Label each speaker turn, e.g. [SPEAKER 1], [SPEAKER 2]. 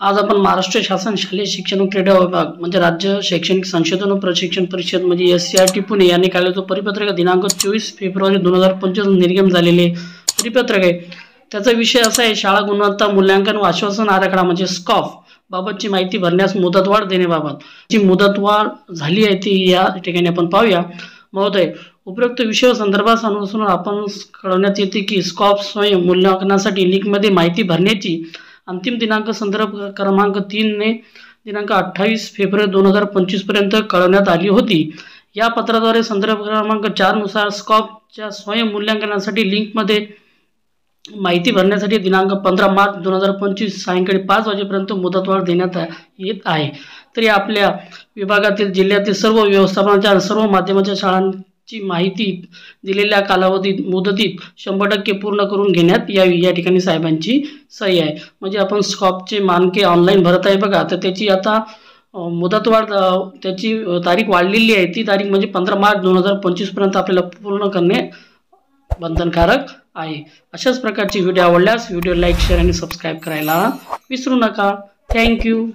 [SPEAKER 1] आज आपण महाराष्ट्र शासन शालेय शिक्षण व क्रीडा विभाग म्हणजे राज्य शैक्षणिक संशोधन व प्रशिक्षण परिषद म्हणजे SCRT पुणे यांनी काढलेला जो परिपत्रक दिनांक 24 फेब्रुवारी 2025 निर्गम झालेले परिपत्रक आहे। त्याचा विषय असा आहे शाळा गुणवत्ता मूल्यांकन व आश्वासन आराखडा म्हणजे स्कॉफ बाबतची माहिती भरण्यास मुदतवाढ देण्याबाबत जी मुदतवाढ झाली आहे ती या ठिकाणी आपण पाहूया। महोदय, उपरोक्त विषय संदर्भात अनुसरून आपण कळवण्यात येते की स्कॉफ स्वयं मूल्यांकनासाठी लिंकमध्ये माहिती भरण्याची अंतिम दिनांक संदर्भ क्रमांक 3 ने दिनांक 28 फेब्रुवारी 2025 पर्यंत कळवण्यात आली होती। या पत्राद्वारे संदर्भ क्रमांक 4 नुसार स्कॉफच्या स्वयं मूल्यांकनासाठी लिंकमध्ये माहिती भरण्यासाठी दिनांक 15 मार्च 2025 सायंकाळी 5 वाजेपर्यंत मुदतवाढ देण्यात येत आहे। तरी आपल्या विभागातील जिल्ह्यातील सर्व व्यवस्थापनाच्या सर्व माध्यमाच्या शाळांची माहिती दिलेल्या कालावधीत मुदतीत 100% पूर्ण करून घेण्यात यावी या ठिकाणी साहेबांची सही आहे। म्हणजे आपण स्कॉफचे मानके ऑनलाईन भरत आहे बघा, तर त्याची आता मुदतवाढ त्याची तारीख वाढलेली आहे। ती तारीख म्हणजे 15 मार्च 2025 पर्यंत आपल्याला पूर्ण करणे बंधनकारक आहे। अशाच प्रकारची व्हिडिओ आवडल्यास व्हिडिओ लाईक शेअर आणि सबस्क्राइब करायला विसरू नका। थँक्यू।